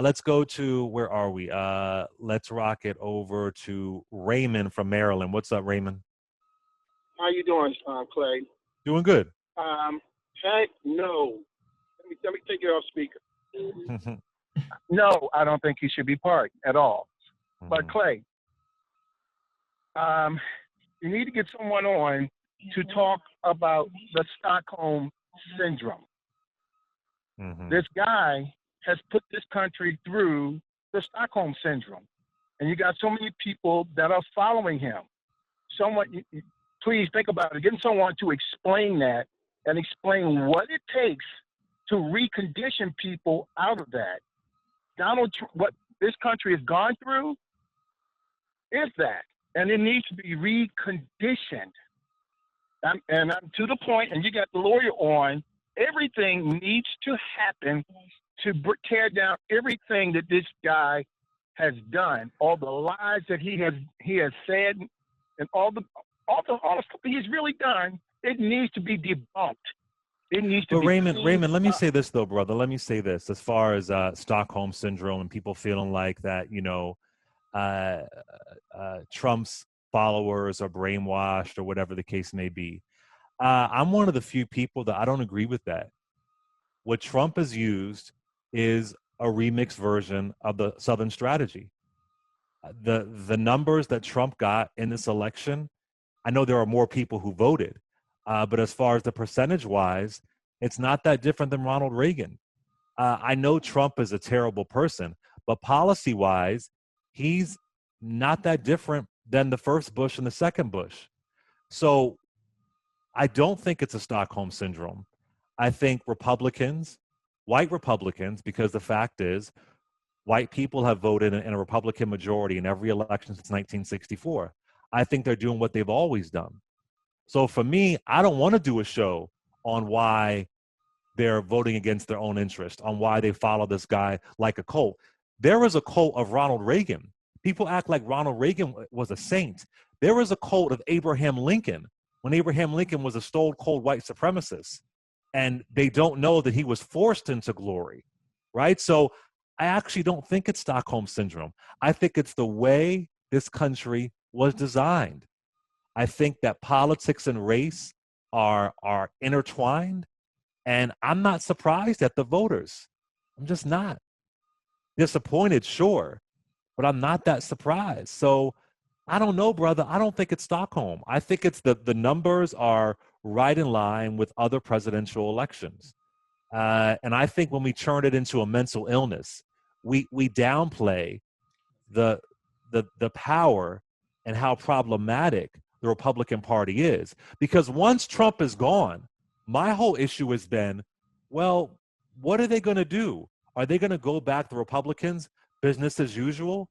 Let's go to, where are we? Let's rock it over to Raymond from Maryland. What's up, Raymond? How you doing, Clay? Doing good. Um, heck no. Let me take you off speaker. No, I don't think he should be part at all. But Mhm. Clay, um, you need to get someone on to talk about the Stockholm syndrome. Mhm. This guy has put this country through the Stockholm syndrome, and you got so many people that are following him. Someone, please think about it. Getting someone to explain that and explain what it takes to recondition people out of that. What this country has gone through is that, and it needs to be reconditioned. And I'm to the point, and you got the lawyer on. Everything needs to happen to tear down everything that this guy has done, all the lies that he has said, and all the stuff that he's really done. It needs to be debunked. It needs to But be Raymond, cleaned let me up. say this though, brother. Let me say this as far as Stockholm syndrome and people feeling like that, uh, Trump's followers are brainwashed or whatever the case may be. I'm one of the few people that I don't agree with that. What Trump has used is a remixed version of the Southern strategy. The numbers that Trump got in this election, I know there are more people who voted, but as far as the percentage wise, it's not that different than Ronald Reagan. I know Trump is a terrible person, but policy wise, he's not that different than the first Bush and the second Bush. So I don't think it's a Stockholm syndrome. I think Republicans, white Republicans, because the fact is, white people have voted in a Republican majority in every election since 1964. I think they're doing what they've always done. So for me, I don't want to do a show on why they're voting against their own interest, on why they follow this guy like a cult. There was a cult of Ronald Reagan. People act like Ronald Reagan was a saint. There was a cult of Abraham Lincoln when Abraham Lincoln was a stone cold white supremacist. And they don't know that he was forced into glory, right? So I actually don't think it's Stockholm syndrome. I think it's the way this country was designed. I think that politics and race are intertwined, and I'm not surprised at the voters. I'm just not. Disappointed, sure, but I'm not that surprised. So I don't know, brother. I don't think it's Stockholm. I think it's the numbers are right in line with other presidential elections. And I think when we turn it into a mental illness, we downplay the the power and how problematic the Republican Party is. Because once Trump is gone, my whole issue has been, well, what are they going to do? Are they going to go back, the Republicans, business as usual?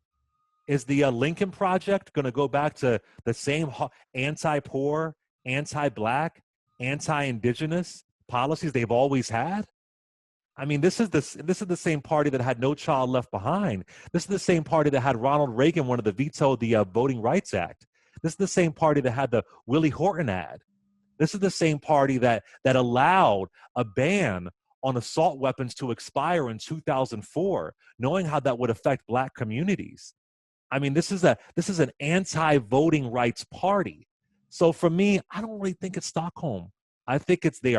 Is the Lincoln Project going to go back to the same anti-poor, anti-black, anti-indigenous policies they've always had? I mean, this is the same party that had No Child Left Behind. This is the same party that had Ronald Reagan wanted to veto the Voting Rights Act. This is the same party that had the Willie Horton ad. This is the same party that allowed a ban on assault weapons to expire in 2004, knowing how that would affect black communities. I mean, this is an anti-voting rights party. So for me, I don't really think it's Stockholm. I think it's they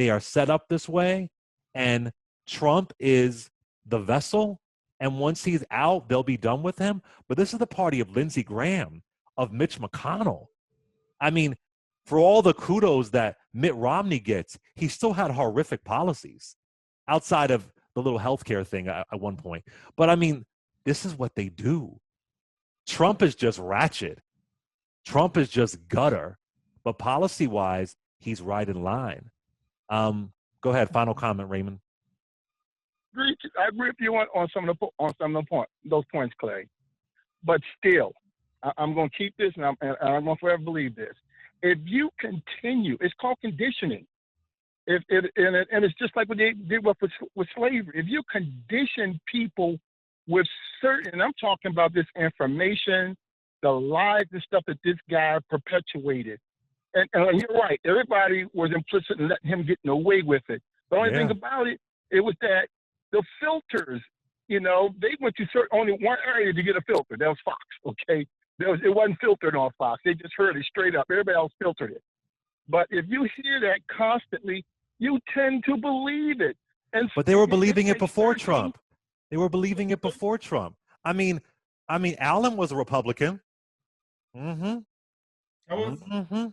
are set up this way, and Trump is the vessel. And once he's out, they'll be done with him. But this is the party of Lindsey Graham, of Mitch McConnell. I mean, for all the kudos that Mitt Romney gets, he still had horrific policies outside of the little healthcare thing at one point. But I mean, this is what they do. Trump is just ratchet. Trump is just gutter. But policy wise, he's right in line. Go ahead. Final comment, Raymond. I agree with you on those points, Clay. But still, I'm going to keep this, and I'm going to forever believe this. If you continue, it's called conditioning. And it's just like what they did with slavery. If you condition people with certain, and I'm talking about this information, the lies and stuff that this guy perpetuated. And you're right, everybody was implicit in letting him get away with it. The only thing Yeah. about it, it was that the filters they went to only one area to get a filter. That was Fox, okay? It wasn't filtered on Fox. They just heard it straight up. Everybody else filtered it. But if you hear that constantly, you tend to believe it. But they were believing it before Trump. They were believing it before Trump. I mean, Allen was a Republican. Mm-hmm. I was. Mm-hmm.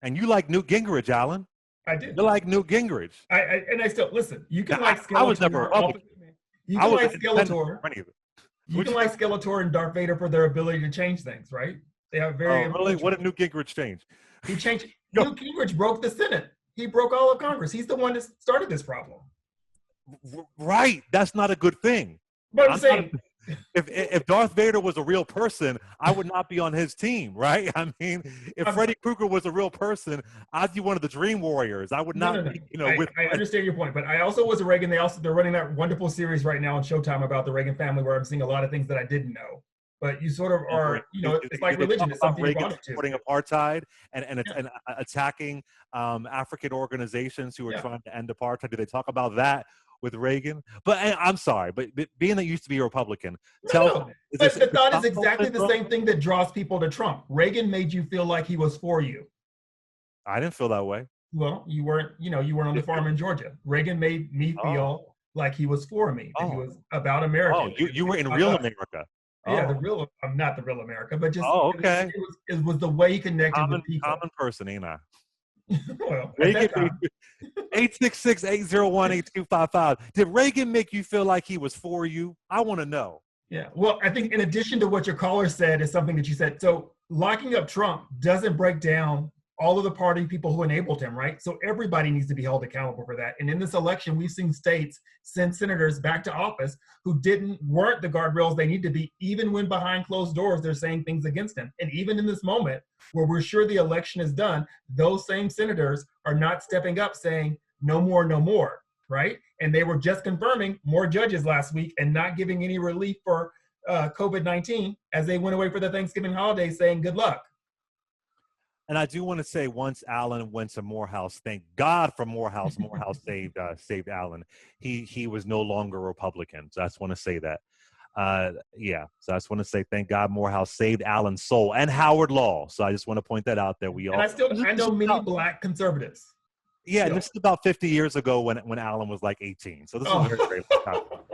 And you like Newt Gingrich, Allen. I did. You like Newt Gingrich. I still listen. You can Now, like Skeletor. I was never a Republican. You can like Skeletor. You Would can like Skeletor and Darth Vader for their ability to change things, right? They have very. Oh, really? What did Newt Gingrich change? He changed. Newt Gingrich broke the Senate. He broke all of Congress. He's the one that started this problem. Right. That's not a good thing. But I'm saying, if Darth Vader was a real person, I would not be on his team, right? I mean, if Freddy Krueger was a real person, I'd be one of the Dream Warriors. I would not be, I understand your point, but I also was a Reagan. They're running that wonderful series right now on Showtime about the Reagan family, where I'm seeing a lot of things that I didn't know. But you sort of are, it's like religion. It's something Reagan you brought it to. supporting apartheid and attacking African organizations who are trying to end apartheid. Do they talk about that with Reagan? But I'm sorry, but being that you used to be a Republican, but the thought is exactly the same thing that draws people to Trump. Reagan made you feel like he was for you. I didn't feel that way. Well, you weren't on the farm in Georgia. Reagan made me feel like he was for me, that he was about America. Oh, you were in real America. Yeah, I'm not the real America, but just okay. It was the way he connected with people. Common person, ain't I? Well, 866-801-8255. Did Reagan make you feel like he was for you? I want to know. Yeah. Well, I think in addition to what your caller said is something that you said. So locking up Trump doesn't break down all of the party people who enabled him, right? So everybody needs to be held accountable for that. And in this election, we've seen states send senators back to office who weren't the guardrails they need to be, even when behind closed doors, they're saying things against him. And even in this moment where we're sure the election is done, those same senators are not stepping up saying, no more, right? And they were just confirming more judges last week and not giving any relief for COVID-19 as they went away for the Thanksgiving holiday saying, good luck. And I do want to say, once Allen went to Morehouse, thank God for Morehouse. Morehouse saved Allen. He was no longer a Republican. So I just want to say that. So I just want to say thank God Morehouse saved Allen's soul and Howard Law. So I just want to point that out there. I know many Black conservatives. Yeah, and this is about 50 years ago when Allen was like 18. So this is a very, very long time ago.